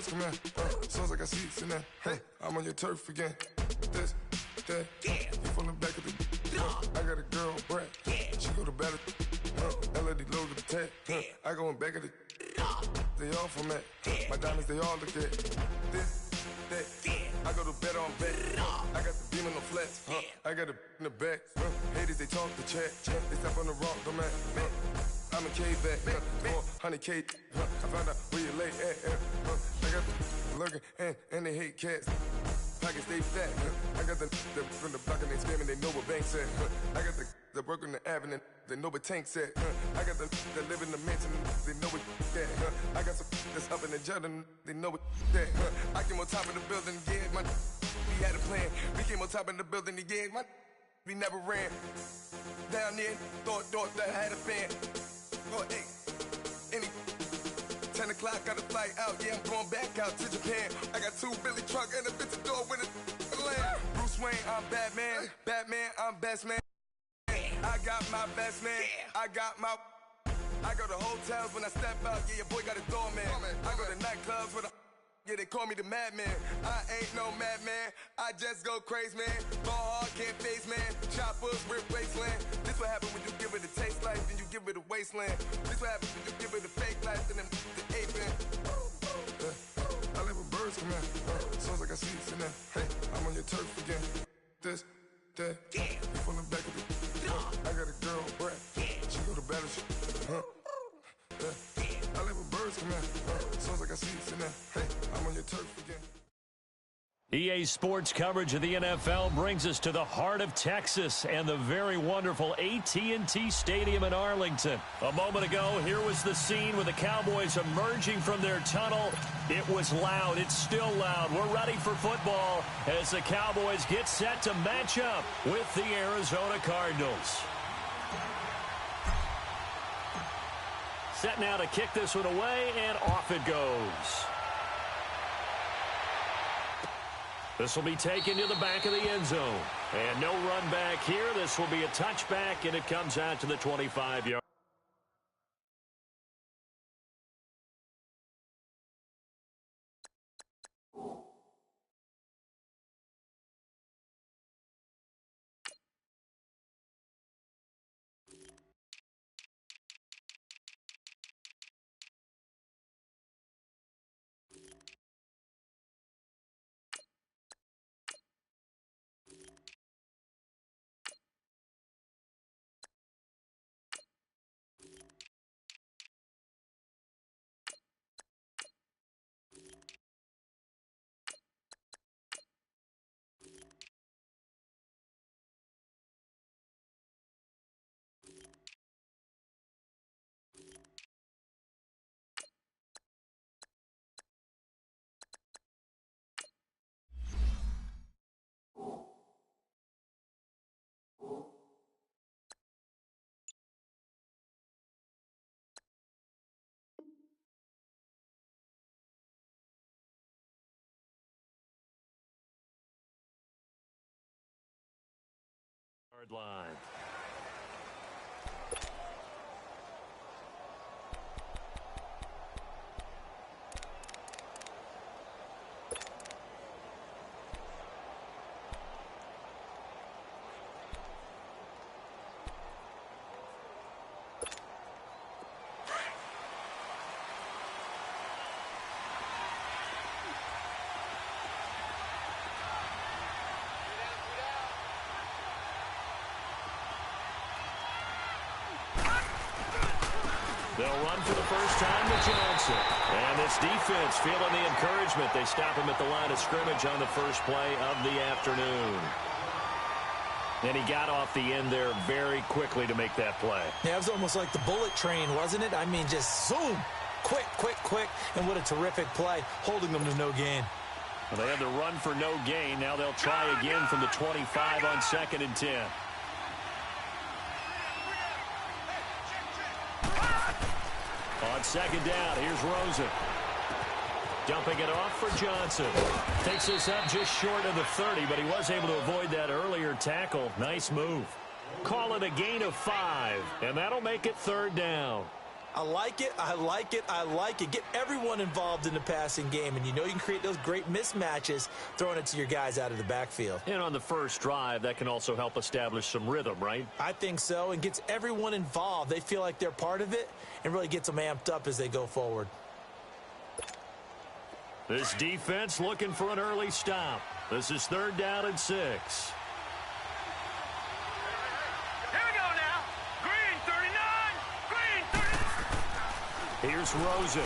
birds come in. Sounds like I see seats in there. Hey, I'm on your turf again. This, that, you from the back of the. I got a girl, Brad. She go to battle. LED logo the tag. I go in back of the. They all from that. My diamonds, they all look at. This, that. I go to bed on bed. I got the beam on the flats. I got the in the back. Haters, they talk the chat. They step on the rock, don't man. I'm a K-back, 400K. I found out where you lay at. I got the lurking and they hate cats. Pockets stay fat. I got the from the block and they screaming, they know what banks at. I got the work on the avenue, they know what tanks at. I got the that live in the mansion, they know what that. I got some that's up in the Jordan, they know what that. I came on top of the building, yeah, we had a plan. We came on top of the building, yeah, we never ran. Down there, thought that I had a fan. Oh, hey, 10 o'clock, got a flight out, yeah, I'm going back out to Japan. I got 2 Billy truck and a bitch door with a land. Bruce Wayne, I'm Batman, I'm best man. I got my best man, I go to hotels when I step out, yeah, your boy got a doorman. I go to nightclubs with a, yeah, they call me the madman. I ain't no madman, I just go crazy, man. Ball hard, can't face, man. Choppers, rip wasteland. This what happens when you give it a taste life, then you give it a wasteland. This what happens when you give it a fake life, then the ape man. I live with birds come in. Sounds like I see seats in there. Hey, I'm on your turf again. This, that, you from the back of the. I got a girl, Brad. She go to battle. I live with birds come in. Sounds like I see seats in there. Hey, I'm on your turf again. EA Sports coverage of the NFL brings us to the heart of Texas and the very wonderful AT&T Stadium in Arlington. A moment ago, here was the scene with the Cowboys emerging from their tunnel. It was loud. It's still loud. We're ready for football as the Cowboys get set to match up with the Arizona Cardinals. Set now to kick this one away, and off it goes. This will be taken to the back of the end zone. And no run back here. This will be a touchback, and it comes out to the 25-yard. Line. They'll run for the first time to Johnson. And this defense feeling the encouragement. They stop him at the line of scrimmage on the first play of the afternoon. And he got off the end there very quickly to make that play. Yeah, it was almost like the bullet train, wasn't it? I mean, just zoom. Quick, quick, quick. And what a terrific play, holding them to no gain. Well, they had to run for no gain. Now they'll try again from the 25 on 2nd and 10. On 2nd down, here's Rosen. Dumping it off for Johnson. Takes this up just short of the 30, but he was able to avoid that earlier tackle. Nice move. Call it a gain of 5, and that'll make it 3rd down. I like it, I like it, I like it. Get everyone involved in the passing game, and you know you can create those great mismatches throwing it to your guys out of the backfield. And on the first drive, that can also help establish some rhythm, right? I think so, and gets everyone involved. They feel like they're part of it and really gets them amped up as they go forward. This defense looking for an early stop. This is 3rd down and 6. Here's Rosen.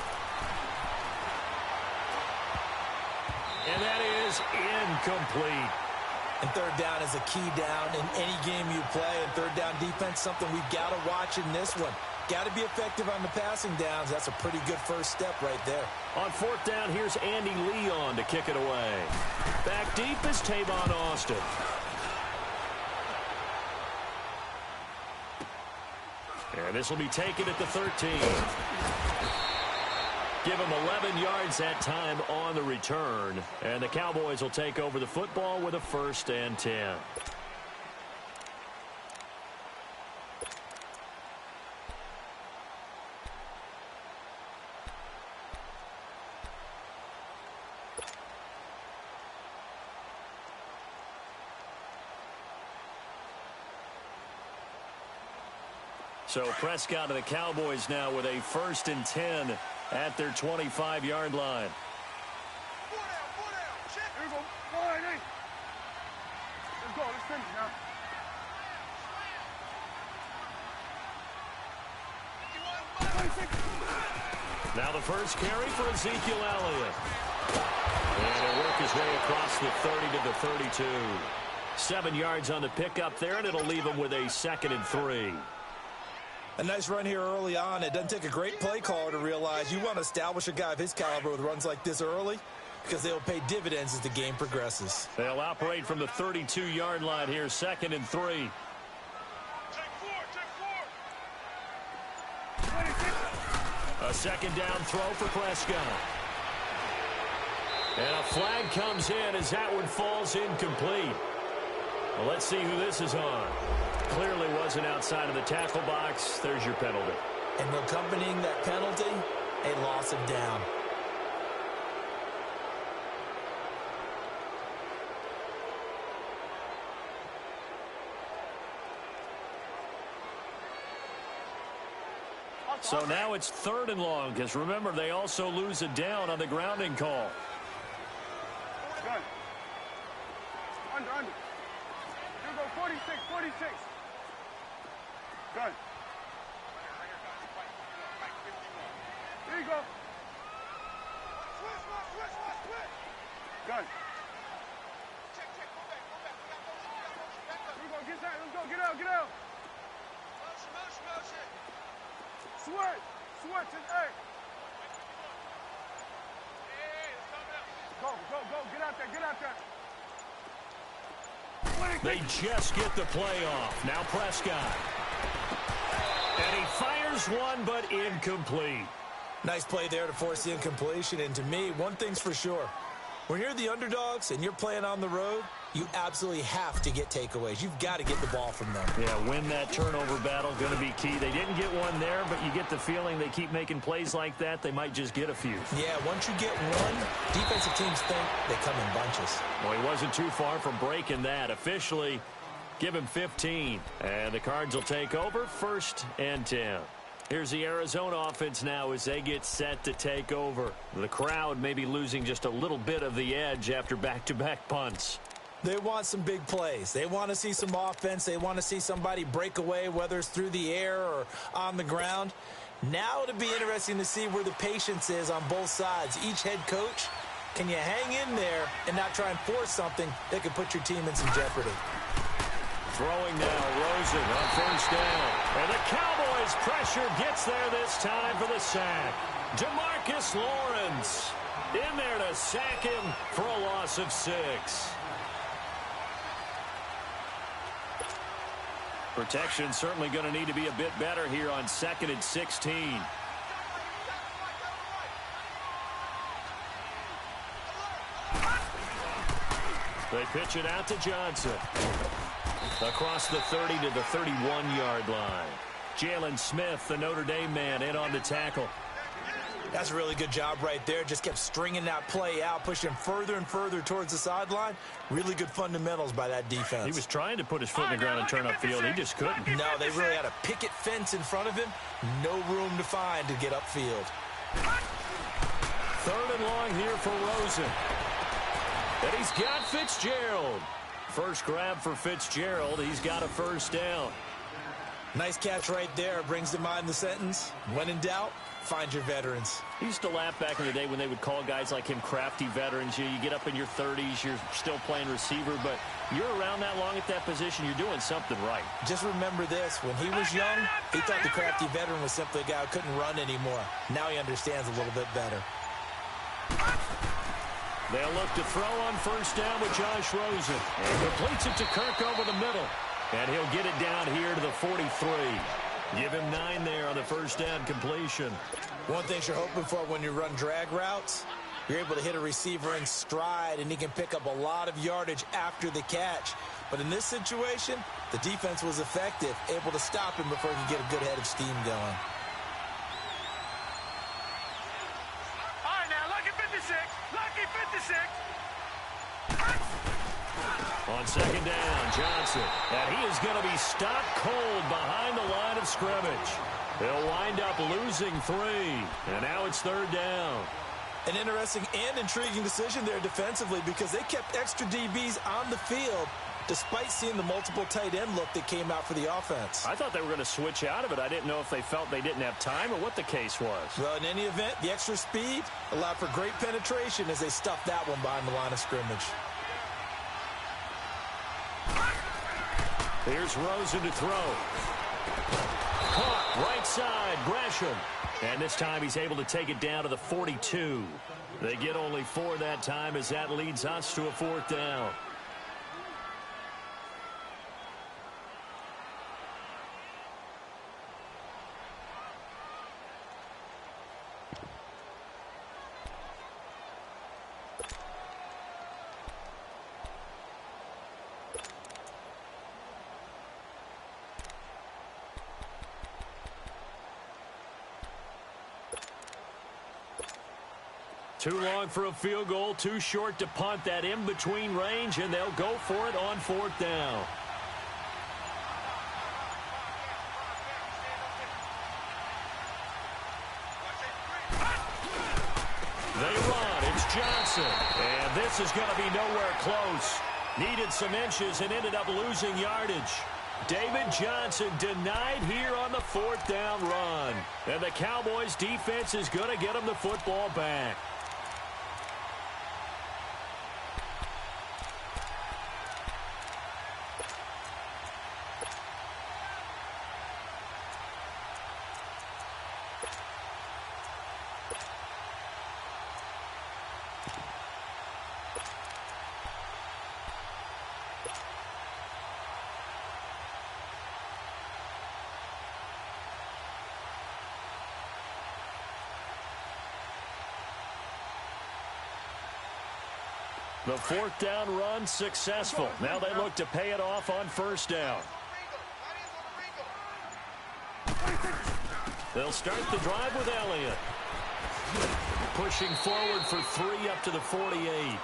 And that is incomplete. And 3rd down is a key down in any game you play. And 3rd down defense, something we've got to watch in this one. Got to be effective on the passing downs. That's a pretty good first step right there. On 4th down, here's Andy Leon to kick it away. Back deep is Tavon Austin. And this will be taken at the 13. Give him 11 yards that time on the return. And the Cowboys will take over the football with a 1st and 10. So Prescott and the Cowboys now with a 1st and 10 at their 25-yard line. Let's go. Let's finish now. Now the first carry for Ezekiel Elliott. And he'll work his way across the 30 to the 32. 7 yards on the pickup there, and it'll leave him with a 2nd and 3. A nice run here early on. It doesn't take a great play caller to realize you want to establish a guy of his caliber with runs like this early because they'll pay dividends as the game progresses. They'll operate from the 32-yard line here, 2nd and 3. A 2nd down throw for Prescott. And a flag comes in as that one falls incomplete. Well, let's see who this is on. Clearly wasn't outside of the tackle box. There's your penalty. And accompanying that penalty, a loss of down. So now it's 3rd and long, because remember, they also lose a down on the grounding call. Good. Under. Here we go, 46. Good. Here you go. Switch. Good. Here we go, get that. Let's go, get out. Motion. Switch, hey. Go, get out there. They just get the play off. Now Prescott. And he fires one, but incomplete. Nice play there to force the incompletion. And to me, one thing's for sure. When you're the underdogs and you're playing on the road, you absolutely have to get takeaways. You've got to get the ball from them. Yeah, win that turnover battle, going to be key. They didn't get one there, but you get the feeling they keep making plays like that, they might just get a few. Yeah, once you get one, defensive teams think they come in bunches. Well, he wasn't too far from breaking that. Officially, give him 15. And the Cards will take over, 1st and 10. Here's the Arizona offense now as they get set to take over. The crowd may be losing just a little bit of the edge after back-to-back punts. They want some big plays. They want to see some offense. They want to see somebody break away, whether it's through the air or on the ground. Now it'll be interesting to see where the patience is on both sides. Each head coach, can you hang in there and not try and force something that could put your team in some jeopardy? Throwing now, Rosen on 1st down. And the Cowboys' pressure gets there this time for the sack. DeMarcus Lawrence in there to sack him for a loss of 6. Protection certainly going to need to be a bit better here on 2nd and 16. They pitch it out to Johnson. Across the 30 to the 31-yard line. Jalen Smith, the Notre Dame man, in on the tackle. That's a really good job right there. Just kept stringing that play out, pushing further and further towards the sideline. Really good fundamentals by that defense. He was trying to put his foot in the ground and turn upfield. He just couldn't. No, they really had a picket fence in front of him. No room to find to get upfield. 3rd and long here for Rosen. And he's got Fitzgerald. First grab for Fitzgerald. He's got a first down. Nice catch right there. Brings to mind the sentence, when in doubt, find your veterans. He used to laugh back in the day when they would call guys like him crafty veterans. You get up in your 30s, you're still playing receiver, but you're around that long at that position, you're doing something right. Just remember this. When he was young, he thought the crafty veteran was simply a guy who couldn't run anymore. Now he understands a little bit better. They'll look to throw on first down with Josh Rosen. And completes it to Kirk over the middle. And he'll get it down here to the 43. Give him 9 there on the first down completion. One thing you're hoping for when you run drag routes, you're able to hit a receiver in stride, and he can pick up a lot of yardage after the catch. But in this situation, the defense was effective, able to stop him before he could get a good head of steam going. All right, now, lucky 56. Lucky 56. On second down, Johnson. And he is going to be stopped cold behind the line of scrimmage. They'll wind up losing 3. And now it's 3rd down. An interesting and intriguing decision there defensively, because they kept extra DBs on the field despite seeing the multiple tight end look that came out for the offense. I thought they were going to switch out of it. I didn't know if they felt they didn't have time or what the case was. Well, in any event, the extra speed allowed for great penetration as they stuffed that one behind the line of scrimmage. Here's Rosen to throw. Caught right side, Gresham. And this time he's able to take it down to the 42. They get only 4 that time as that leads us to a 4th down. Too long for a field goal, too short to punt. That in-between range, and they'll go for it on 4th down. They run. It's Johnson. And this is going to be nowhere close. Needed some inches and ended up losing yardage. David Johnson denied here on the 4th down run. And the Cowboys defense is going to get him the football back. The 4th down run successful. Now they look to pay it off on 1st down. They'll start the drive with Elliott. Pushing forward for 3 up to the 48.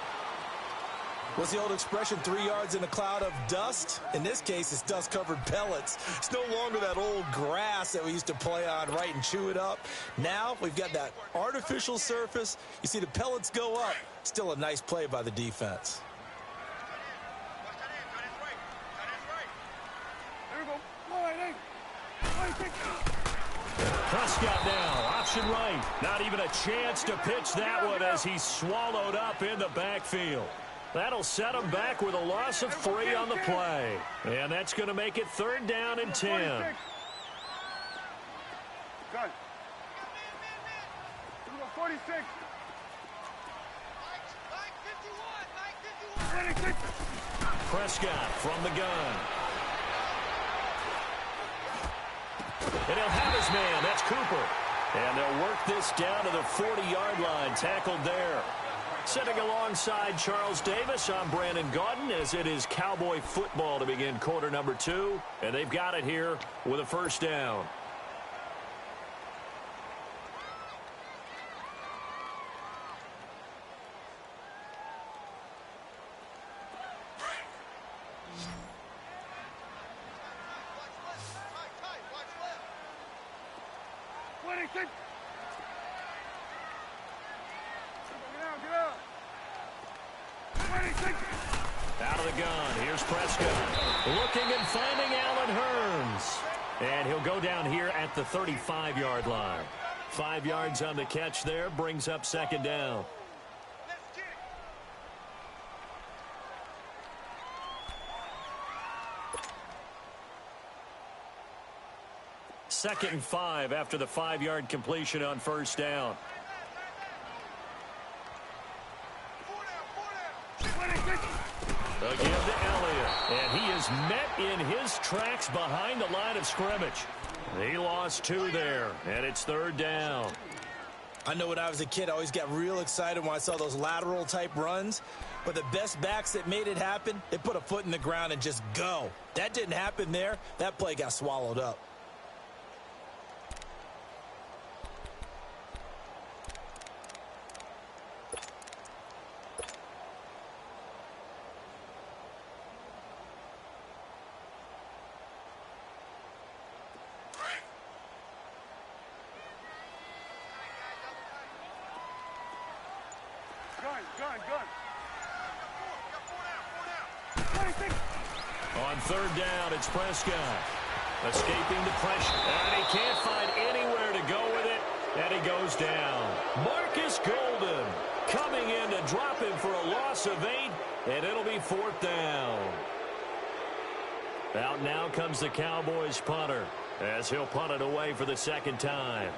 What's the old expression, 3 yards in a cloud of dust? In this case, it's dust-covered pellets. It's no longer that old grass that we used to play on, right, and chew it up. Now we've got that artificial surface. You see the pellets go up. Still a nice play by the defense. Prescott now, option right. Not even a chance to pitch that one as he's swallowed up in the backfield. That'll set him back with a loss of 3 on the play. And that's going to make it 3rd down and 10. Good. 46. Prescott from the gun. And he'll have his man. That's Cooper. And they'll work this down to the 40-yard line. Tackled there. Sitting alongside Charles Davis, I'm Brandon Gaudin, as it is Cowboy football to begin quarter number 2. And they've got it here with a 1st down. 26. Get up. 26. Out of the gun. Here's Prescott. Looking and finding Allen Hurns. And he'll go down here at the 35-yard line. 5 yards on the catch there. Brings up second down. Second and 5 after the 5-yard completion on first down. They'll give to Elliott, and he is met in his tracks behind the line of scrimmage. He lost 2 there, and it's third down. I know when I was a kid, I always got real excited when I saw those lateral-type runs. But the best backs that made it happen, they put a foot in the ground and just go. That didn't happen there. That play got swallowed up. Gun. On third down, it's Prescott. Escaping the pressure. And he can't find anywhere to go with it. And he goes down. Marcus Golden coming in to drop him for a loss of 8. And it'll be fourth down. Out now comes the Cowboys punter, as he'll punt it away for the second time.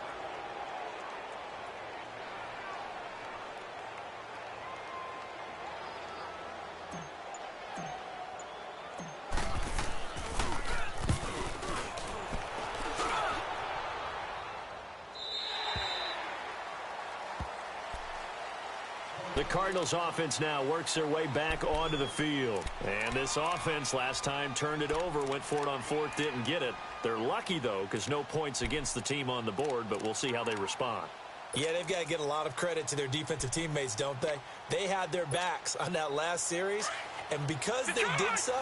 The Cardinals offense now works their way back onto the field. And this offense last time turned it over, went for it on fourth, didn't get it. They're lucky, though, because no points against the team on the board, but we'll see how they respond. Yeah, they've got to get a lot of credit to their defensive teammates, don't they? They had their backs on that last series, and because they did so,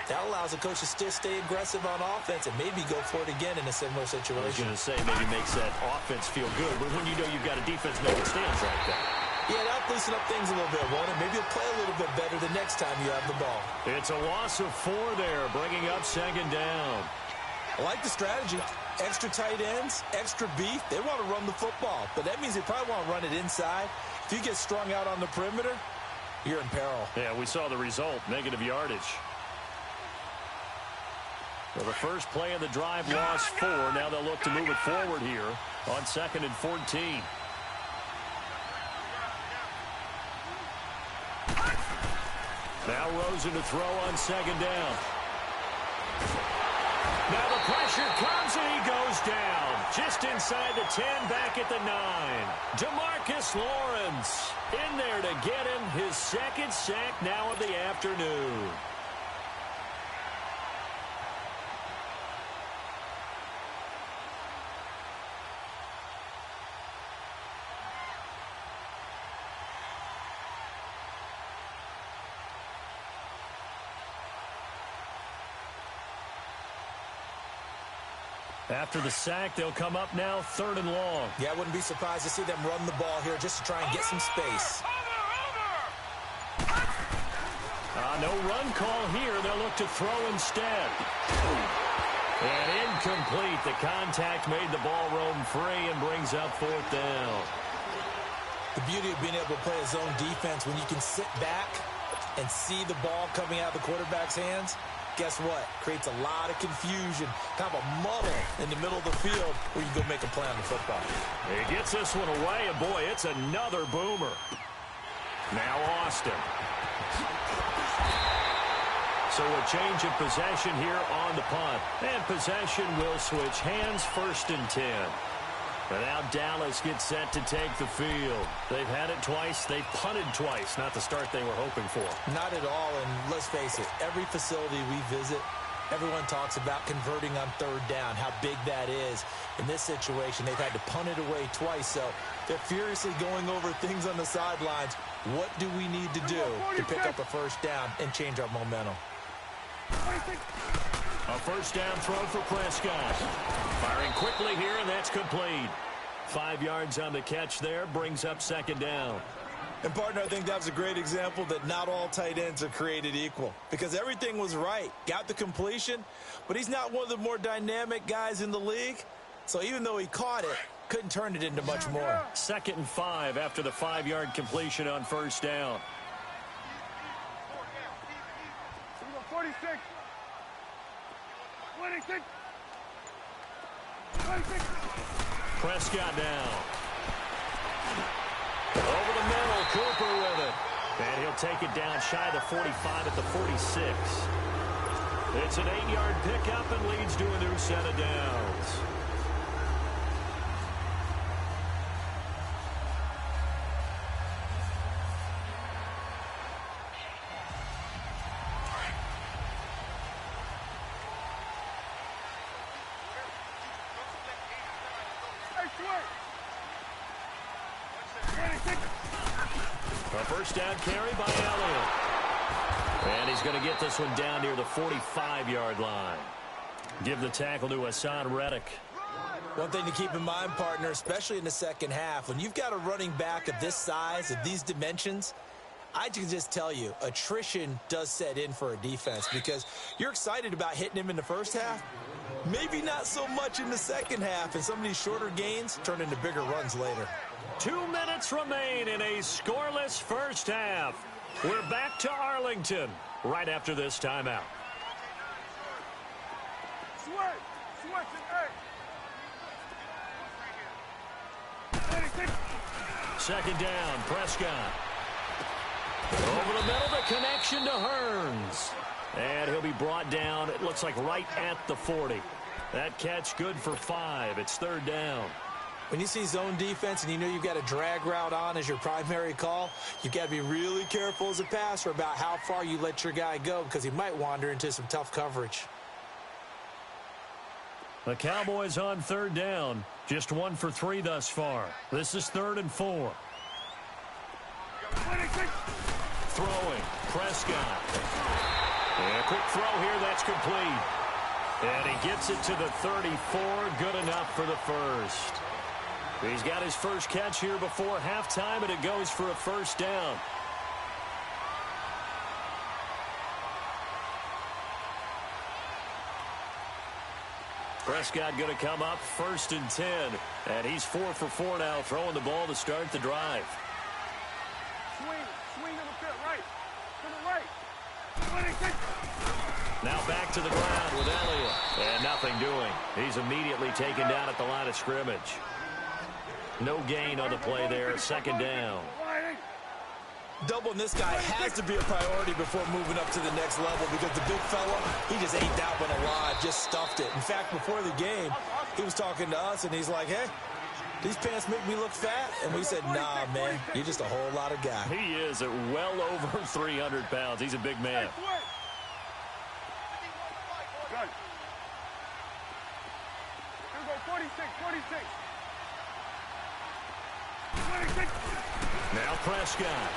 that allows the coach to still stay aggressive on offense and maybe go for it again in a similar situation. I was going to say maybe makes that offense feel good, but when you know you've got a defense making stands like that. Yeah, that'll loosen up things a little bit, won't it? Maybe you'll play a little bit better the next time you have the ball. It's a loss of 4 there, bringing up second down. I like the strategy. Extra tight ends, extra beef. They want to run the football, but that means they probably want to run it inside. If you get strung out on the perimeter, you're in peril. Yeah, we saw the result, negative yardage. So the first play of the drive lost 4. Now they'll look to move it forward here on 2nd and 14. Now Rosen to throw on second down. Now the pressure comes and he goes down. Just inside the 10, back at the 9. DeMarcus Lawrence in there to get him his second sack now of the afternoon. After the sack, they'll come up now 3rd and long. Yeah, I wouldn't be surprised to see them run the ball here just to try and get some space. No run call here. They'll look to throw instead. And incomplete. The contact made the ball roam free and brings up 4th down. The beauty of being able to play a zone defense when you can sit back and see the ball coming out of the quarterback's hands. Guess what? Creates a lot of confusion, kind of a muddle in the middle of the field where you go make a play on the football. He gets this one away, and boy, it's another boomer. Now Austin. So a change of possession here on the punt. And possession will switch hands, 1st and 10. And now Dallas gets set to take the field. They've had it twice. They've punted twice. Not the start they were hoping for. Not at all, and let's face it, every facility we visit, everyone talks about converting on 3rd down, how big that is. In this situation, they've had to punt it away twice, so they're furiously going over things on the sidelines. What do we need to do to pick up a 1st down and change our momentum? A 1st down throw for Prescott. Firing quickly here, and that's complete. 5 yards on the catch there, brings up second down. And, partner, I think that was a great example that not all tight ends are created equal because everything was right. Got the completion, but he's not one of the more dynamic guys in the league. So even though he caught it, couldn't turn it into much more. 2nd and 5 after the 5-yard completion on first down. 46. 26. 26. Prescott down. Over the middle, Cooper with it. And he'll take it down shy of the 45 at the 46. It's an 8-yard pickup and leads to a new set of downs. A first down carry by Elliott. And he's going to get this one down near the 45-yard line. Give the tackle to Hassan Reddick. One thing to keep in mind, partner, especially in the second half, when you've got a running back of this size, of these dimensions, I can just tell you, attrition does set in for a defense because you're excited about hitting him in the first half. Maybe not so much in the second half, and some of these shorter gains turn into bigger runs later. 2 minutes remain in a scoreless first half. We're back to Arlington right after this timeout. Second down, Prescott. Over the middle, the connection to Hearns. And he'll be brought down, it looks like right at the 40. That catch good for 5. It's third down. When you see zone defense and you know you've got a drag route on as your primary call, you've got to be really careful as a passer about how far you let your guy go because he might wander into some tough coverage. The Cowboys on third down. Just 1 for 3 thus far. This is 3rd and 4. Throwing. Prescott. And a quick throw here. That's complete. And he gets it to the 34. Good enough for the first. He's got his first catch here before halftime, and it goes for a first down. Prescott going to come up 1st and 10. And he's 4 for 4 now, throwing the ball to start the drive. Swing to the right. To the right. 26. Now back to the ground with Elliott. And nothing doing. He's immediately taken down at the line of scrimmage. No gain on the play there. Second down. Doubling this guy has to be a priority before moving up to the next level because the big fella, he just ate that one alive, just stuffed it. In fact, before the game, he was talking to us, and he's like, hey, these pants make me look fat? And we said, nah, man, you're just a whole lot of guy. He is at well over 300 pounds. He's a big man. Good. Here we go, 46. 26. Now Prescott.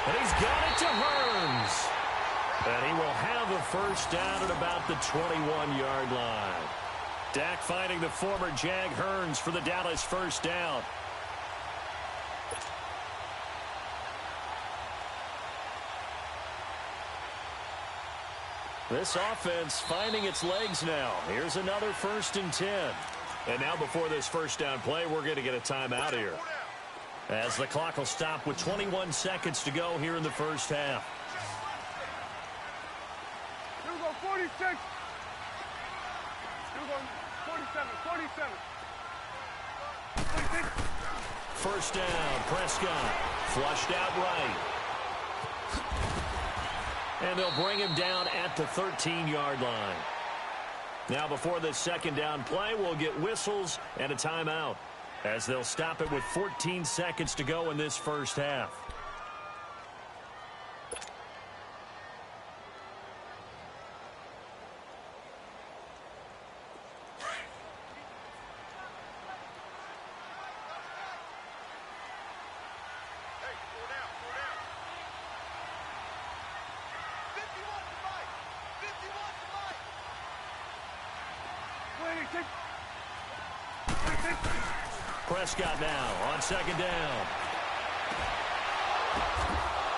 And he's got it to Hearns. And he will have a first down at about the 21-yard line. Dak finding the former Jag Hearns for the Dallas first down. This offense finding its legs now. Here's another 1st and 10. And now before this first down play, we're going to get a timeout here, as the clock will stop with 21 seconds to go here in the first half. Here we go, 46. Here we go, 47. 46. First down, Prescott. Flushed out right. And they'll bring him down at the 13-yard line. Now before this second down play, we'll get whistles and a timeout, as they'll stop it with 14 seconds to go in this first half. Prescott now on second down.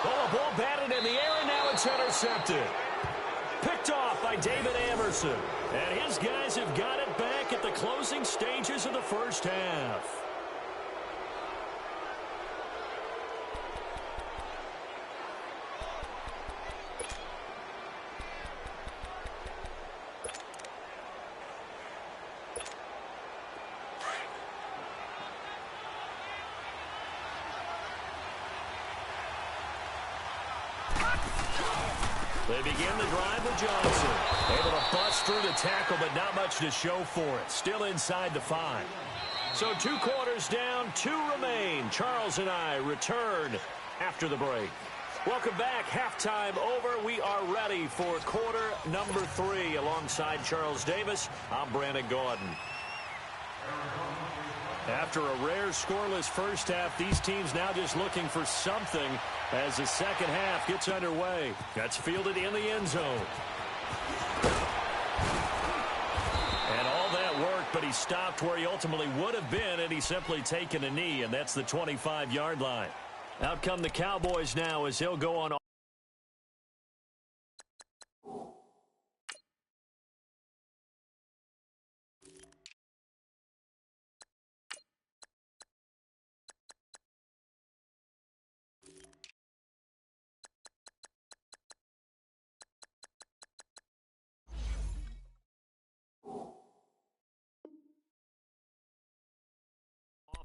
Oh, a ball batted in the air, and now it's intercepted. Picked off by David Amerson. And his guys have got it back at the closing stages of the first half. They begin the drive with Johnson. Able to bust through the tackle, but not much to show for it. Still inside the 5. So 2 quarters down, 2 remain. Charles and I return after the break. Welcome back. Halftime over. We are ready for quarter number 3. Alongside Charles Davis, I'm Brandon Gordon. After a rare scoreless first half, these teams now just looking for something as the second half gets underway. That's fielded in the end zone. And all that worked, but he stopped where he ultimately would have been, and he's simply taken a knee, and that's the 25-yard line. Out come the Cowboys now as he'll go on.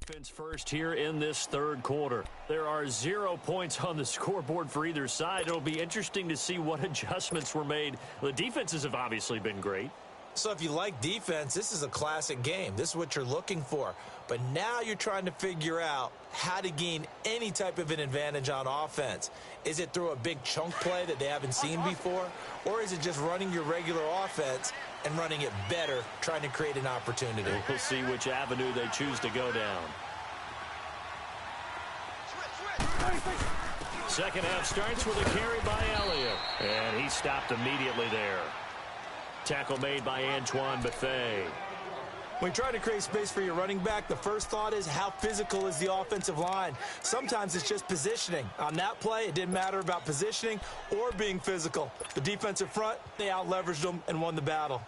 Offense first here in this third quarter. There are 0 points on the scoreboard for either side. It'll be interesting to see what adjustments were made. The defenses have obviously been great. So if you like defense, this is a classic game. This is what you're looking for. But now you're trying to figure out how to gain any type of an advantage on offense. Is it through a big chunk play that they haven't seen before? Or is it just running your regular offense and running it better, trying to create an opportunity? We'll see which avenue they choose to go down. Second half starts with a carry by Elliott. And he stopped immediately there. Tackle made by Antoine Bethea. When you try to create space for your running back, the first thought is how physical is the offensive line. Sometimes it's just positioning. On that play, it didn't matter about positioning or being physical. The defensive front, they out-leveraged them and won the battle.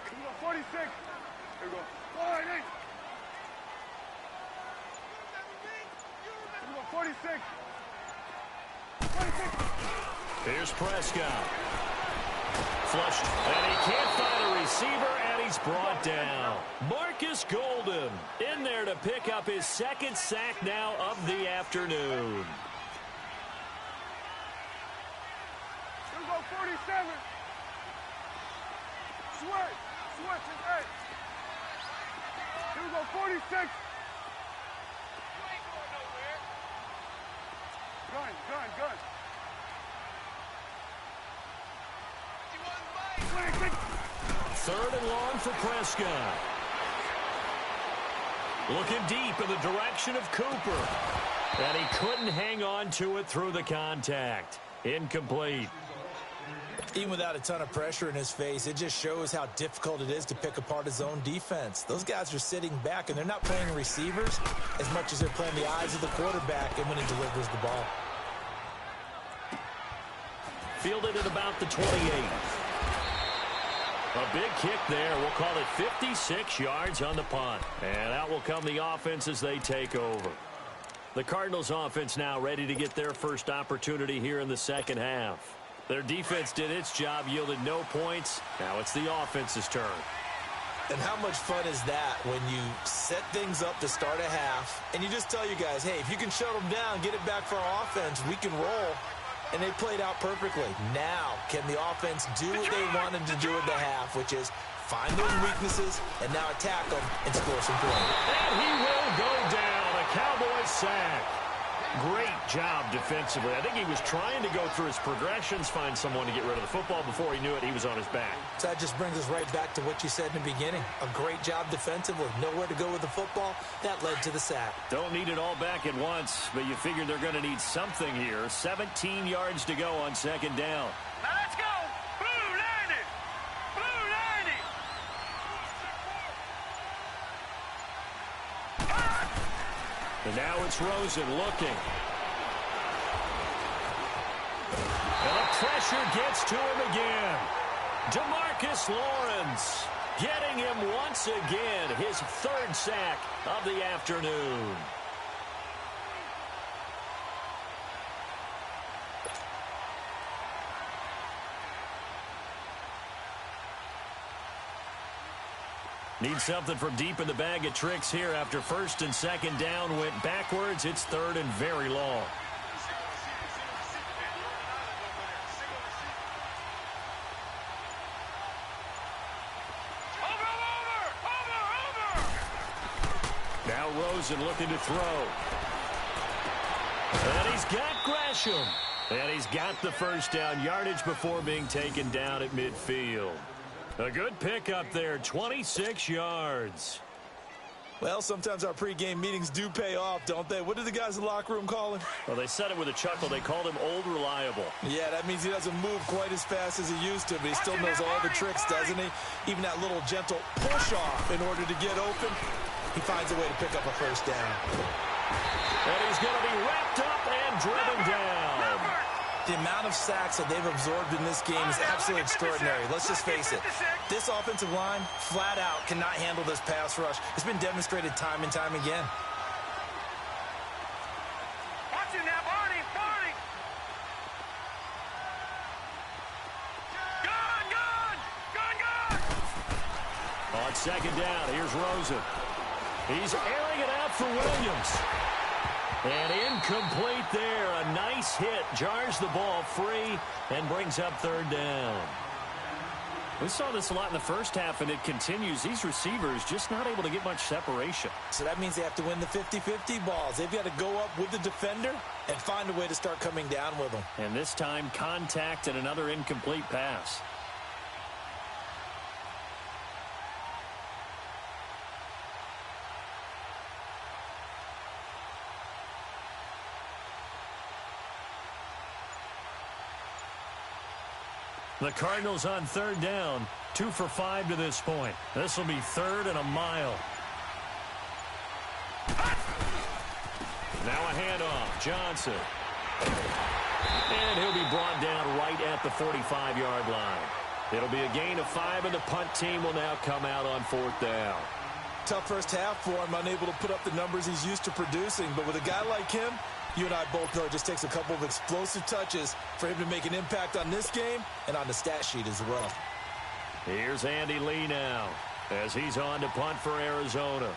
Here we go, 46. Here we go. 40. Here we go, 46. 46. Here's Prescott. Flushed, and he can't find a receiver, and he's brought down. Marcus Golden in there to pick up his second sack now of the afternoon. Here we go, 47. Switch is 8. Here we go, 46. You ain't going nowhere. Gun. Third and long for Prescott. Looking deep in the direction of Cooper. And he couldn't hang on to it through the contact. Incomplete. Even without a ton of pressure in his face, it just shows how difficult it is to pick apart his own defense. Those guys are sitting back, and they're not playing receivers as much as they're playing the eyes of the quarterback and when he delivers the ball. Fielded at about the 28. A big kick there. We'll call it 56 yards on the punt. And out will come the offense as they take over. The Cardinals offense now ready to get their first opportunity here in the second half. Their defense did its job, yielded no points. Now it's the offense's turn. And how much fun is that when you set things up to start a half and you just tell you guys, hey, if you can shut them down, get it back for our offense, we can roll. And they played out perfectly. Now, can the offense do what they wanted to do at the half, which is find those weaknesses and now attack them and score some points? And he will go down. A Cowboys sack. Great job defensively. I think he was trying to go through his progressions, find someone to get rid of the football. Before he knew it, he was on his back. So that just brings us right back to what you said in the beginning. A great job defensively. Nowhere to go with the football. That led to the sack. Don't need it all back at once, but you figure they're going to need something here. 17 yards to go on second down. Now let's go. Blue 90. Blue 90. And now it's Rosen looking. And the pressure gets to him again. DeMarcus Lawrence getting him once again. His third sack of the afternoon. Need something from deep in the bag of tricks here after first and second down went backwards. It's third and very long. Now Rosen looking to throw. And he's got Gresham. And he's got the first down, yardage before being taken down at midfield. A good pickup there, 26 yards. Well, sometimes our pregame meetings do pay off, don't they? What did the guys in the locker room call him? Well, they said it with a chuckle. They called him Old Reliable. Yeah, that means he doesn't move quite as fast as he used to, but he still knows all the tricks, doesn't he? Even that little gentle push-off in order to get open, he finds a way to pick up a first down. And he's going to be wrapped up and driven down. The amount of sacks that they've absorbed in this game is absolutely extraordinary. Let's just face it. This offensive line, flat out, cannot handle this pass rush. It's been demonstrated time and time again. Watch it now, Barney. Barney. Gun. On second down, here's Rosen. He's airing it out for Williams. And incomplete there. A nice hit. Jars the ball free and brings up third down. We saw this a lot in the first half, and it continues. These receivers just not able to get much separation. So that means they have to win the 50-50 balls. They've got to go up with the defender and find a way to start coming down with them. And this time, contact and another incomplete pass. The Cardinals on third down, 2 for 5 to this point. This will be third and a mile. Now a handoff, Johnson. And he'll be brought down right at the 45-yard line. It'll be a gain of 5, and the punt team will now come out on fourth down. Tough first half for him, unable to put up the numbers he's used to producing. But with a guy like him, you and I both know it just takes a couple of explosive touches for him to make an impact on this game and on the stat sheet as well. Here's Andy Lee now as he's on to punt for Arizona.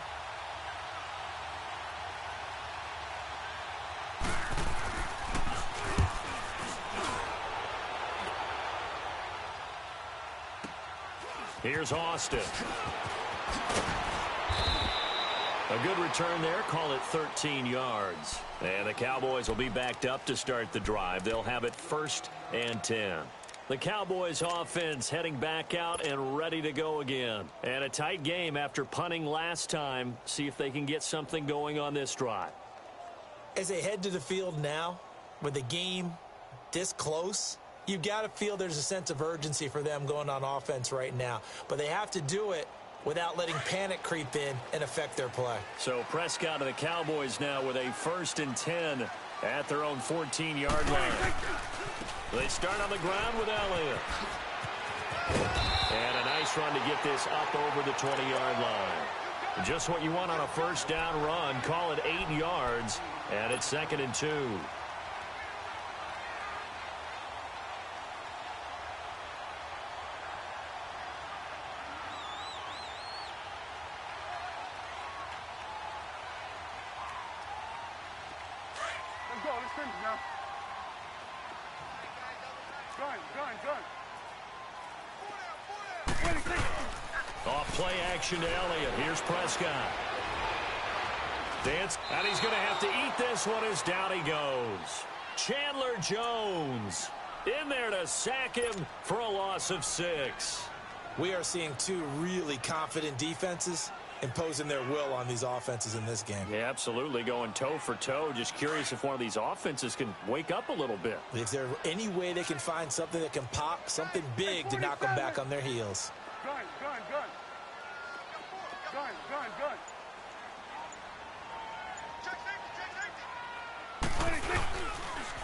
Here's Austin. A good return there. Call it 13 yards. And the Cowboys will be backed up to start the drive. They'll have it 1st and 10. The Cowboys offense heading back out and ready to go again. And a tight game after punting last time. See if they can get something going on this drive. As they head to the field now, with the game this close, you've got to feel there's a sense of urgency for them going on offense right now. But they have to do it without letting panic creep in and affect their play. So Prescott and the Cowboys now with a 1st and 10 at their own 14-yard line. They start on the ground with Elliott. And a nice run to get this up over the 20-yard line. Just what you want on a first down run. Call it 8 yards, and it's 2nd and 2. Let's go. Let's finish now. Gun. Off play action to Elliott. Here's Prescott. Dance, and he's going to have to eat this one as down he goes. Chandler Jones in there to sack him for a loss of 6. We are seeing two really confident defenses imposing their will on these offenses in this game. Yeah, absolutely, going toe for toe. Just curious if one of these offenses can wake up a little bit. If there's any way they can find something that can pop, something big to knock them back on their heels. Gun.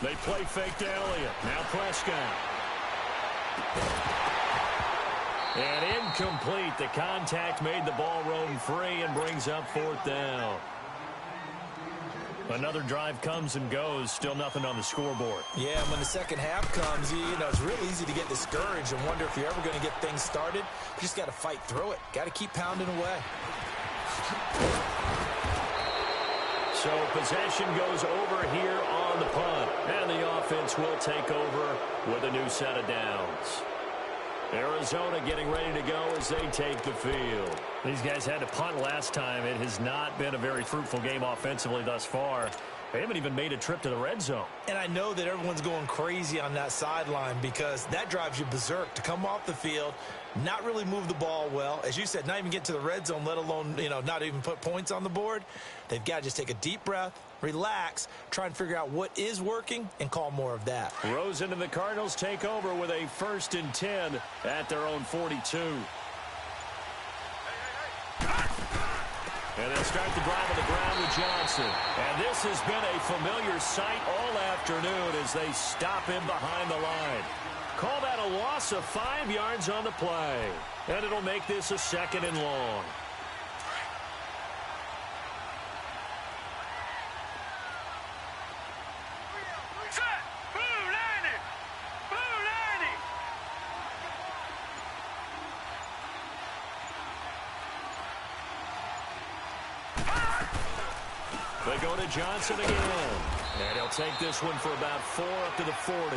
They play fake to Elliott. Now Prescott. And incomplete. The contact made the ball roam free and brings up 4th down. Another drive comes and goes. Still nothing on the scoreboard. Yeah, and when the second half comes, you know, it's real easy to get discouraged and wonder if you're ever going to get things started. You just got to fight through it. Got to keep pounding away. So possession goes over here on the punt. And the offense will take over with a new set of downs. Arizona getting ready to go as they take the field. These guys had to punt last time. It has not been a very fruitful game offensively thus far. They haven't even made a trip to the red zone. And I know that everyone's going crazy on that sideline because that drives you berserk to come off the field, not really move the ball well. As you said, not even get to the red zone, let alone, you know, not even put points on the board. They've got to just take a deep breath, relax, try and figure out what is working, and call more of that. Rosen and the Cardinals take over with a 1st and 10 at their own 42. And they'll start the drive on the ground with Johnson. And this has been a familiar sight all afternoon as they stop him behind the line. Call that a loss of 5 yards on the play. And it'll make this a 2nd and long. Set. Blue 90. Blue 90. They go to Johnson again. And he'll take this one for about 4 up to the 40.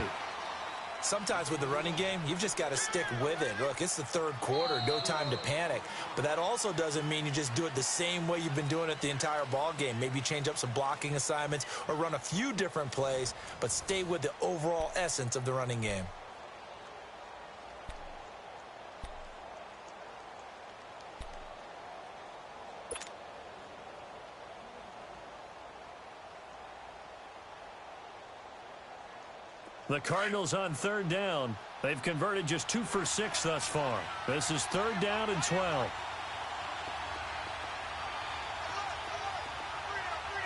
Sometimes with the running game, you've just got to stick with it. Look, it's the 3rd quarter, no time to panic. But that also doesn't mean you just do it the same way you've been doing it the entire ball game. Maybe change up some blocking assignments or run a few different plays, but stay with the overall essence of the running game. The Cardinals on 3rd down. They've converted just 2 for 6 thus far. This is 3rd down and 12. All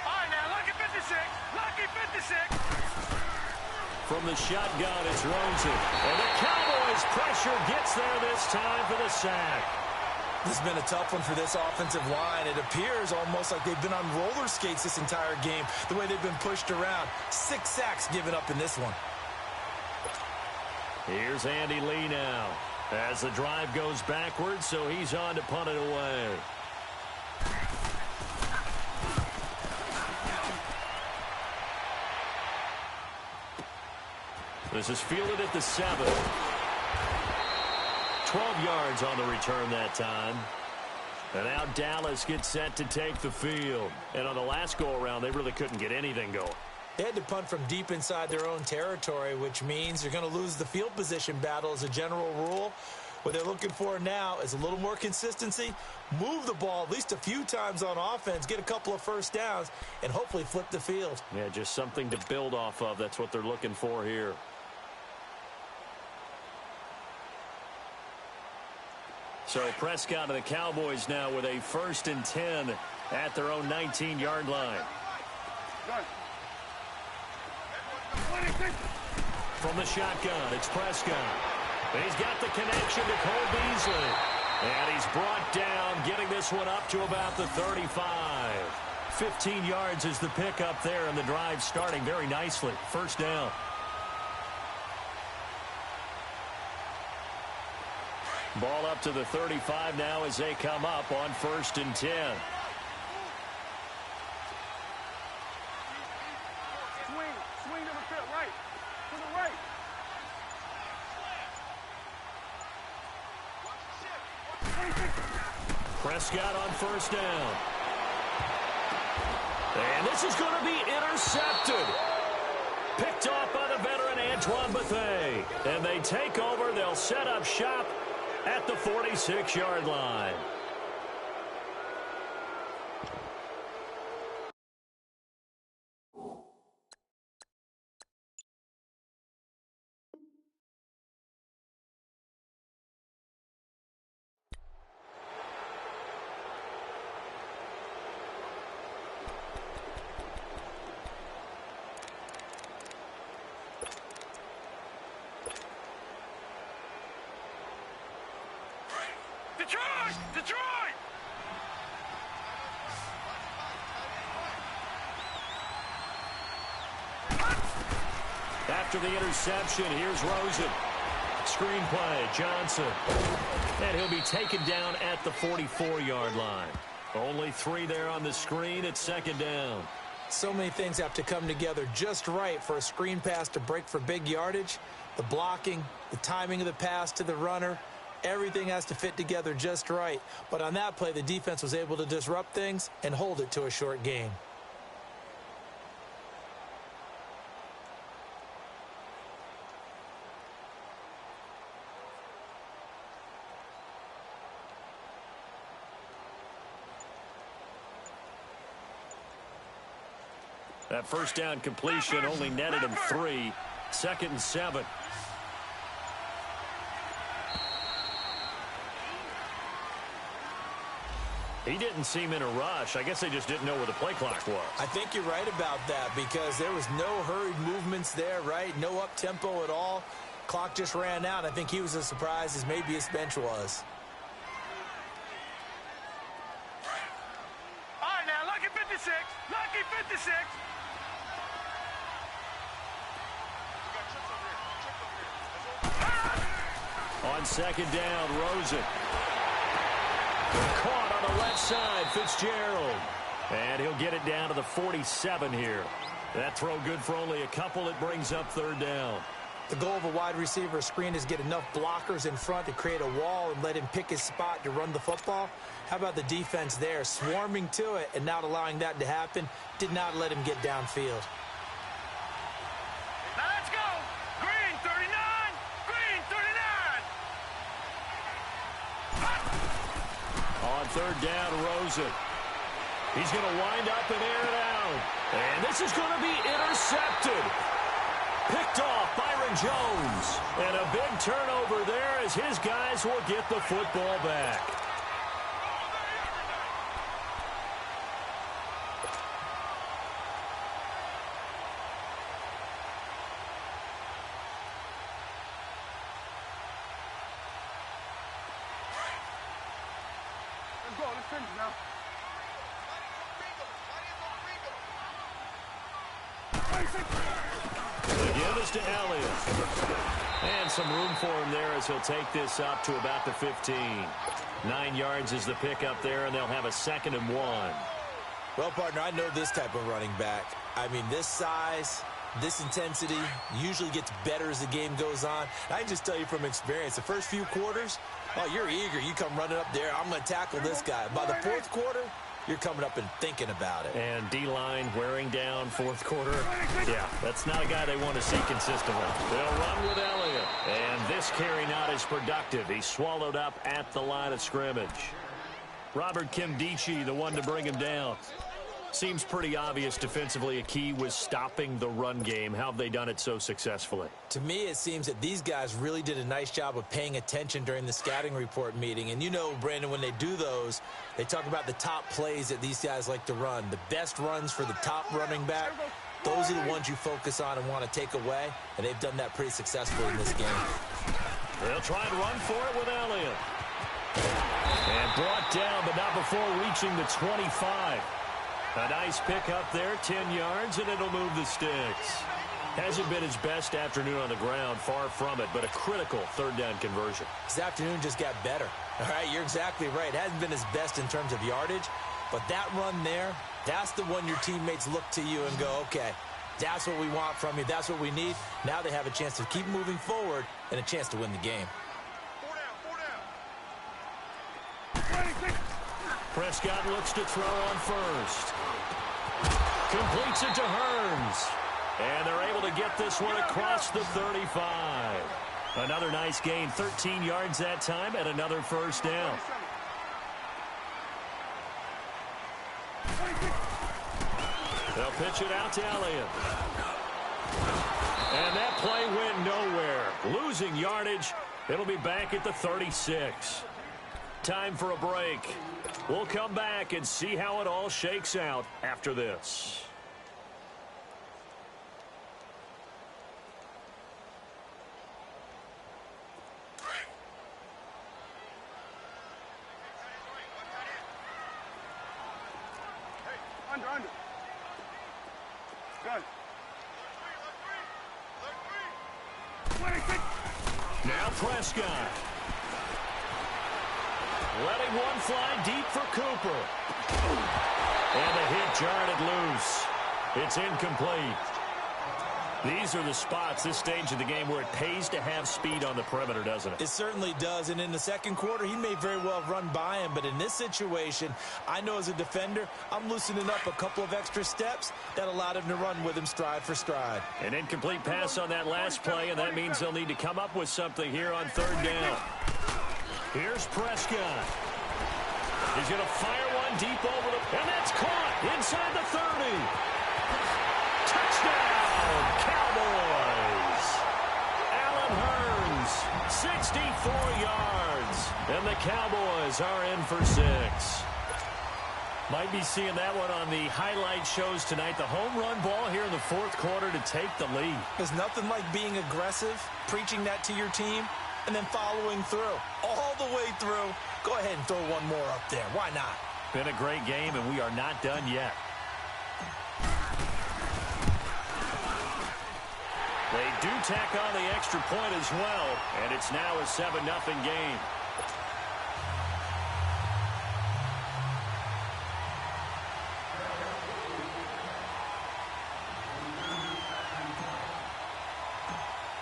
right, now, lucky 56. Lucky 56. From the shotgun, it's Rosen. And the Cowboys' pressure gets there this time for the sack. This has been a tough one for this offensive line. It appears almost like they've been on roller skates this entire game, the way they've been pushed around. 6 sacks given up in this one. Here's Andy Lee now as the drive goes backwards, so he's on to punt it away. This is fielded at the 7. 12 yards on the return that time. And now Dallas gets set to take the field. And on the last go-around, they really couldn't get anything going. They had to punt from deep inside their own territory, which means you're going to lose the field position battle as a general rule. What they're looking for now is a little more consistency, move the ball at least a few times on offense, get a couple of first downs, and hopefully flip the field. Yeah, just something to build off of. That's what they're looking for here. So Prescott and the Cowboys now with a 1st and 10 at their own 19-yard line. From the shotgun, it's Prescott. And he's got the connection to Cole Beasley. And he's brought down, getting this one up to about the 35. 15 yards is the pickup there, and the drive starting very nicely. 1st down. Ball up to the 35 now as they come up on 1st and 10. Swing to the field, right. To the right. Prescott on 1st down. And this is going to be intercepted. Picked off by the veteran Antoine Bethea. And they take over. They'll set up shop at the 46-yard line. Detroit! After the interception, here's Rosen. Screenplay, Johnson. And he'll be taken down at the 44-yard line. Only 3 there on the screen at second down. So many things have to come together just right for a screen pass to break for big yardage. The blocking, the timing of the pass to the runner, everything has to fit together just right. But on that play, the defense was able to disrupt things and hold it to a short gain. That first down completion only netted him 3. 2nd and 7. He didn't seem in a rush. I guess they just didn't know where the play clock was. I think you're right about that because there was no hurried movements there, right? No up-tempo at all. Clock just ran out. I think he was as surprised as maybe his bench was. All right, now, lucky 56. Lucky 56. On second down, Rosen. Caught on the left side, Fitzgerald. And he'll get it down to the 47 here. That throw good for only a couple. It brings up 3rd down. The goal of a wide receiver screen is get enough blockers in front to create a wall and let him pick his spot to run the football. How about the defense there, swarming to it and not allowing that to happen? Did not let him get downfield. Now let's go. Green 39. Green 39. On 3rd down, Rosen. He's going to wind up and air it out. And this is going to be intercepted. Picked off Byron Jones. And a big turnover there as his guys will get the football back. Let's go. Let's finish now. The give is to Elliott. And some room for him there as he'll take this up to about the 15. 9 yards is the pickup there, and they'll have a 2nd and 1. Well, partner, I know this type of running back. I mean, this size, this intensity usually gets better as the game goes on. I can just tell you from experience, the first few quarters, oh, you're eager. You come running up there. I'm going to tackle this guy. By the 4th quarter, you're coming up and thinking about it. And D-line wearing down 4th quarter. Yeah, that's not a guy they want to see consistently. They'll run with Elliott. And this carry not as productive. He's swallowed up at the line of scrimmage. Robert Kimdichie, the one to bring him down. Seems pretty obvious defensively a key was stopping the run game. How have they done it so successfully? To me, it seems that these guys really did a nice job of paying attention during the scouting report meeting. And you know, Brandon, when they do those, they talk about the top plays that these guys like to run. The best runs for the top running back, those are the ones you focus on and want to take away. And they've done that pretty successfully in this game. They'll try and run for it with Elliott. And brought down, but not before reaching the 25. A nice pick up there, 10 yards, and it'll move the sticks. Hasn't been his best afternoon on the ground, far from it, but a critical 3rd down conversion. His afternoon just got better. All right, you're exactly right. It hasn't been his best in terms of yardage, but that run there, that's the one your teammates look to you and go, okay, that's what we want from you. That's what we need. Now they have a chance to keep moving forward and a chance to win the game. 4 down. Prescott looks to throw on 1st. Completes it to Hearns. And they're able to get this one across the 35. Another nice gain, 13 yards that time, and another first down. They'll pitch it out to Elliott. And that play went nowhere. Losing yardage. It'll be back at the 36. Time for a break. We'll come back and see how it all shakes out after this. Under. Good. Now Prescott. Letting one fly deep for Cooper. And the hit jarred it loose. It's incomplete. These are the spots, this stage of the game, where it pays to have speed on the perimeter, doesn't it? It certainly does. And in the second quarter, he may very well run by him. But in this situation, I know as a defender, I'm loosening up a couple of extra steps that allowed him to run with him stride for stride. An incomplete pass on that last play, and that means they'll need to come up with something here on third down. Here's Prescott. He's going to fire one deep over the... And that's caught inside the 30. Touchdown, Cowboys. Allen Hearns, 64 yards. And the Cowboys are in for 6. Might be seeing that one on the highlight shows tonight. The home run ball here in the fourth quarter to take the lead. There's nothing like being aggressive, preaching that to your team, and then following through. All the way through. Go ahead and throw one more up there. Why not? Been a great game, and we are not done yet. They do tack on the extra point as well, and it's now a 7-0 game.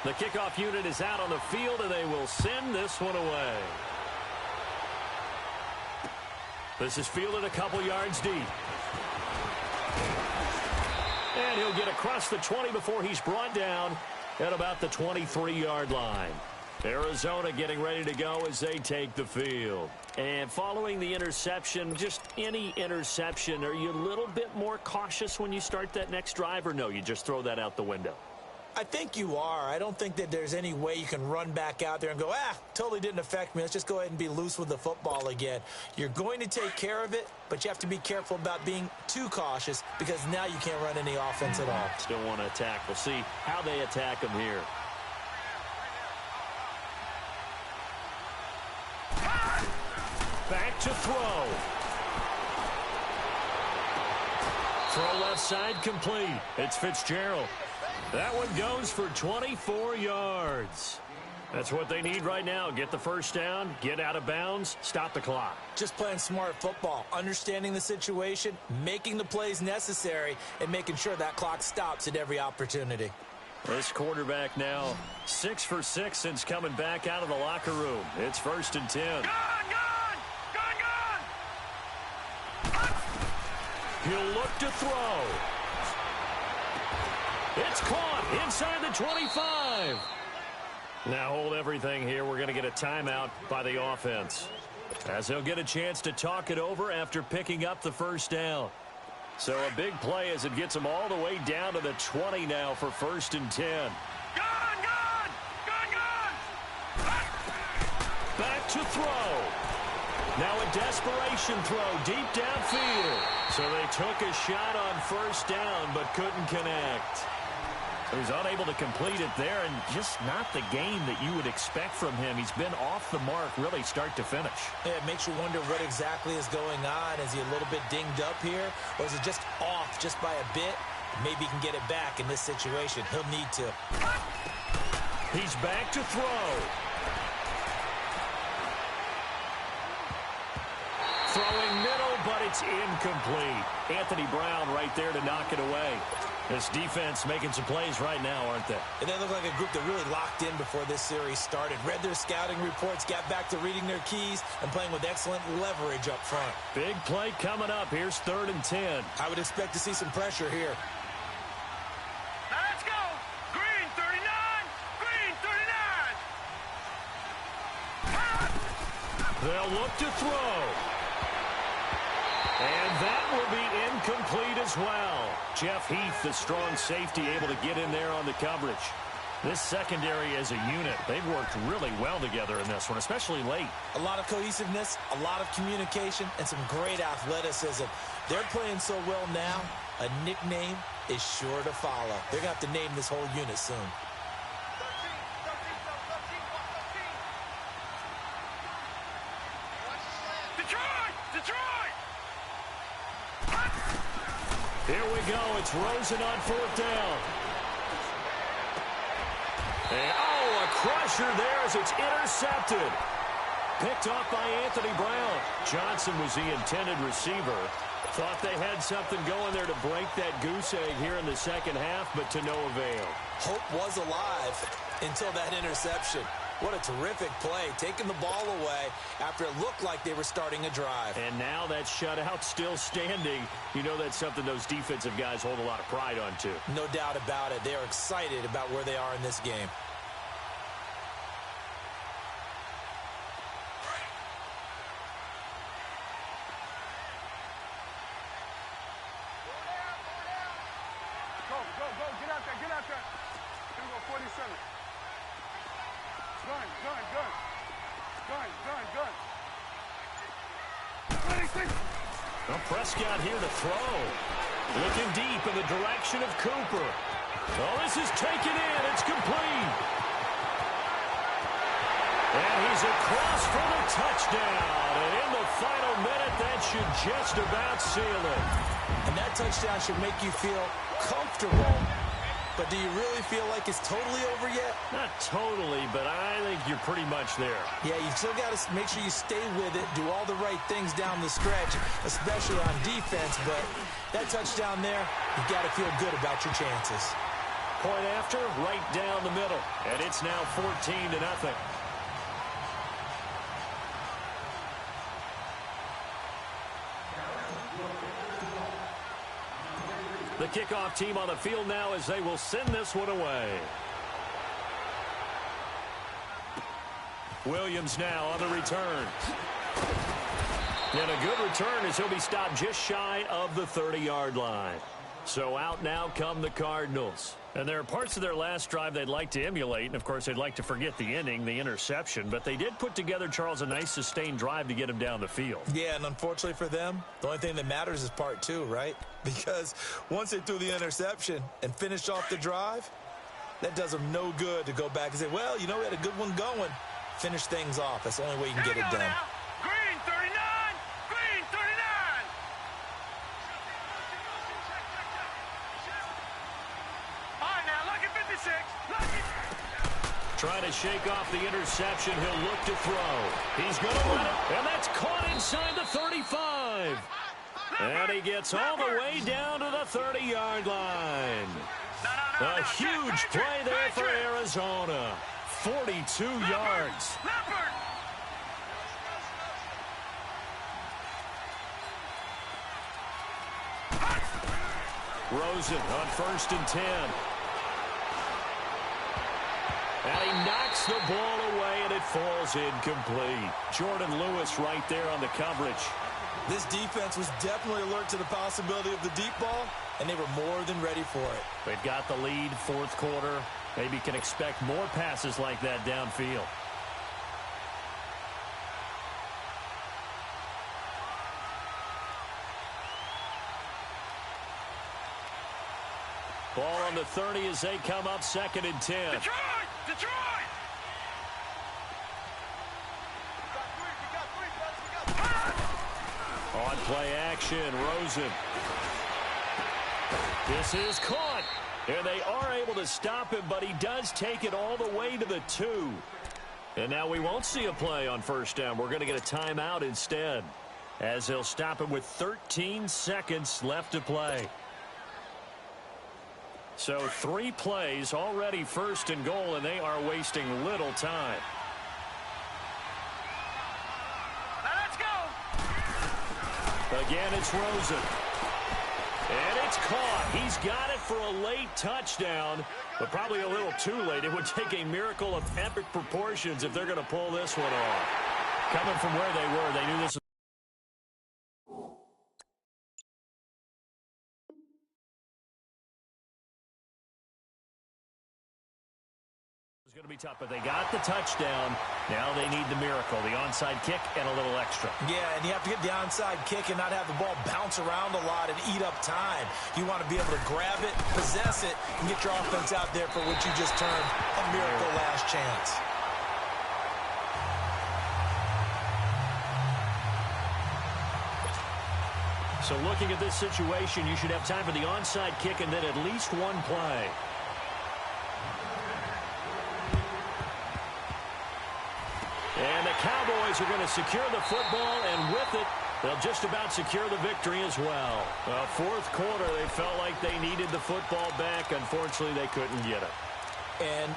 The kickoff unit is out on the field, and they will send this one away. This is fielded a couple yards deep. And he'll get across the 20 before he's brought down at about the 23-yard line. Arizona getting ready to go as they take the field. And following the interception, just any interception, are you a little bit more cautious when you start that next drive, or no, you just throw that out the window? I think you are. I don't think that there's any way you can run back out there and go, totally didn't affect me. Let's just go ahead and be loose with the football again. You're going to take care of it, but you have to be careful about being too cautious because now you can't run any offense at all. Still want to attack. We'll see how they attack them here. Back to throw. Throw left side complete. It's Fitzgerald. That one goes for 24 yards. That's what they need right now. Get the first down, get out of bounds, stop the clock. Just playing smart football, understanding the situation, making the plays necessary, and making sure that clock stops at every opportunity. This quarterback now 6 for 6 since coming back out of the locker room. It's 1st and 10. Gone! He'll look to throw. It's caught inside the 25. Now hold everything here. We're going to get a timeout by the offense, as they'll get a chance to talk it over after picking up the first down. So a big play as it gets them all the way down to the 20 now for 1st and 10. Gone! Back to throw. Now a desperation throw deep downfield. So they took a shot on first down but couldn't connect. So he's unable to complete it there, and just not the game that you would expect from him. He's been off the mark really start to finish. Yeah, it makes you wonder what exactly is going on. Is he a little bit dinged up here, or is it just off just by a bit? Maybe he can get it back in this situation. He'll need to. He's back to throw. Throwing middle but it's incomplete. Anthony Brown right there to knock it away. This defense making some plays right now, aren't they? And they look like a group that really locked in before this series started. Read their scouting reports, got back to reading their keys, and playing with excellent leverage up front. Big play coming up. Here's 3rd and 10. I would expect to see some pressure here. Now let's go. Green 39. Green 39. They'll look to throw. And that will be incomplete as well. Jeff Heath, the strong safety, able to get in there on the coverage. This secondary as a unit, they've worked really well together in this one, especially late. A lot of cohesiveness, a lot of communication, and some great athleticism. They're playing so well now, a nickname is sure to follow. They're going to have to name this whole unit soon. Here we go. It's Rosen on 4th down. And, a crusher there as it's intercepted. Picked off by Anthony Brown. Johnson was the intended receiver. Thought they had something going there to break that goose egg here in the second half, but to no avail. Hope was alive until that interception. What a terrific play, taking the ball away after it looked like they were starting a drive. And now that shutout still standing. You know that's something those defensive guys hold a lot of pride on, too. No doubt about it. They are excited about where they are in this game. Go, get out there. Here we go, 47. Gun. 26. Well, Prescott here to throw. Looking deep in the direction of Cooper. Oh, this is taken in. It's complete. And he's across for the touchdown. And in the final minute, that should just about seal it. And that touchdown should make you feel comfortable. But do you really feel like it's totally over yet? Not totally, but I think you're pretty much there. Yeah, you still got to make sure you stay with it, do all the right things down the stretch, especially on defense. But that touchdown there, you got to feel good about your chances. Point after, right down the middle. And it's now 14-0. The kickoff team on the field now as they will send this one away. Williams now on the return. And a good return as he'll be stopped just shy of the 30-yard line. So out now come the Cardinals. And there are parts of their last drive they'd like to emulate. And, of course, they'd like to forget the inning, the interception. But they did put together, Charles, a nice sustained drive to get him down the field. Yeah, and unfortunately for them, the only thing that matters is part 2, right? Because once they threw the interception and finished off the drive, that does them no good to go back and say, well, you know, we had a good one going. Finish things off. That's the only way you can get it done. Green 39. Green 39. All right, now, lucky 56. Lucky. Trying to shake off the interception. He'll look to throw. He's going to run it, and that's caught inside the 35. And he gets all the way down to the 30-yard line. A huge play there for Arizona. 42 yards. Rosen on 1st and 10. And he knocks the ball away, and it falls incomplete. Jordan Lewis right there on the coverage. This defense was definitely alert to the possibility of the deep ball, and they were more than ready for it. They've got the lead, 4th quarter. Maybe can expect more passes like that downfield. Ball on the 30 as they come up 2nd and 10. Detroit! On play action, Rosen. This is caught. And they are able to stop him, but he does take it all the way to the 2. And now we won't see a play on 1st down. We're going to get a timeout instead. as he'll stop it with 13 seconds left to play. So 3 plays already, 1st and goal, and they are wasting little time. Now let's go. Again, it's Rosen. And it's caught. He's got it for a late touchdown, but probably a little too late. It would take a miracle of epic proportions if they're going to pull this one off. Coming from where they were, they knew this was going to be tough, but they got the touchdown. Now they need the miracle, the onside kick and a little extra. Yeah, and you have to get the onside kick and not have the ball bounce around a lot and eat up time. You want to be able to grab it, possess it, and get your offense out there for what you just termed a miracle last chance. So looking at this situation, you should have time for the onside kick and then at least one play. And the Cowboys are going to secure the football, and with it, they'll just about secure the victory as well. Fourth quarter, they felt like they needed the football back. Unfortunately, they couldn't get it. And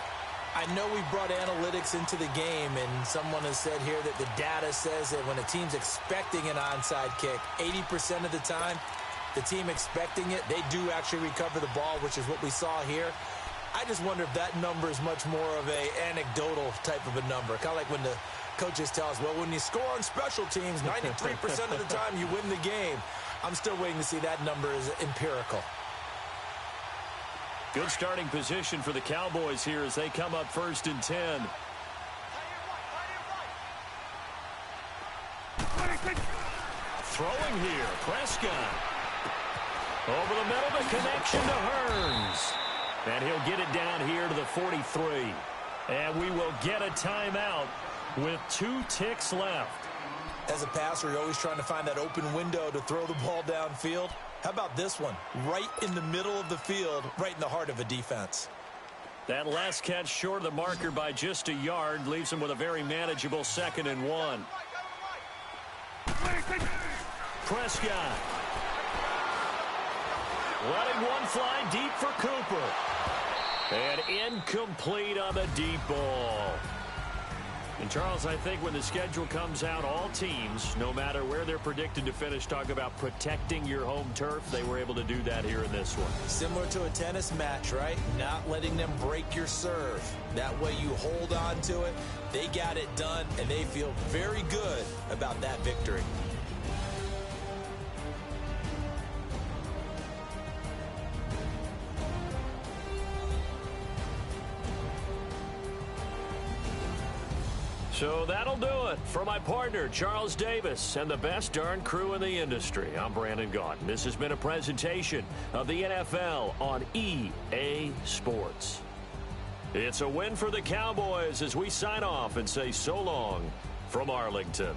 I know we brought analytics into the game, and someone has said here that the data says that when a team's expecting an onside kick, 80% of the time, the team expecting it, they do actually recover the ball, which is what we saw here. I just wonder if that number is much more of a anecdotal type of a number. Kind of like when the coaches tell us, well, when you score on special teams, 93% of the time you win the game. I'm still waiting to see that number is empirical. Good starting position for the Cowboys here as they come up 1st and 10. Throwing here, Prescott. Over the middle, the connection to Hearns. And he'll get it down here to the 43. And we will get a timeout with 2 ticks left. As a passer, you're always trying to find that open window to throw the ball downfield. How about this one? Right in the middle of the field, right in the heart of a defense. That last catch short of the marker by just a yard leaves him with a very manageable 2nd and 1. Prescott. Letting one fly deep for Cooper. And incomplete on the deep ball. And, Charles, I think when the schedule comes out, all teams, no matter where they're predicted to finish, talk about protecting your home turf. They were able to do that here in this one. Similar to a tennis match, right? Not letting them break your serve. That way you hold on to it. They got it done, and they feel very good about that victory. So that'll do it. For my partner, Charles Davis, and the best darn crew in the industry, I'm Brandon Gaudin. This has been a presentation of the NFL on EA Sports. It's a win for the Cowboys as we sign off and say so long from Arlington.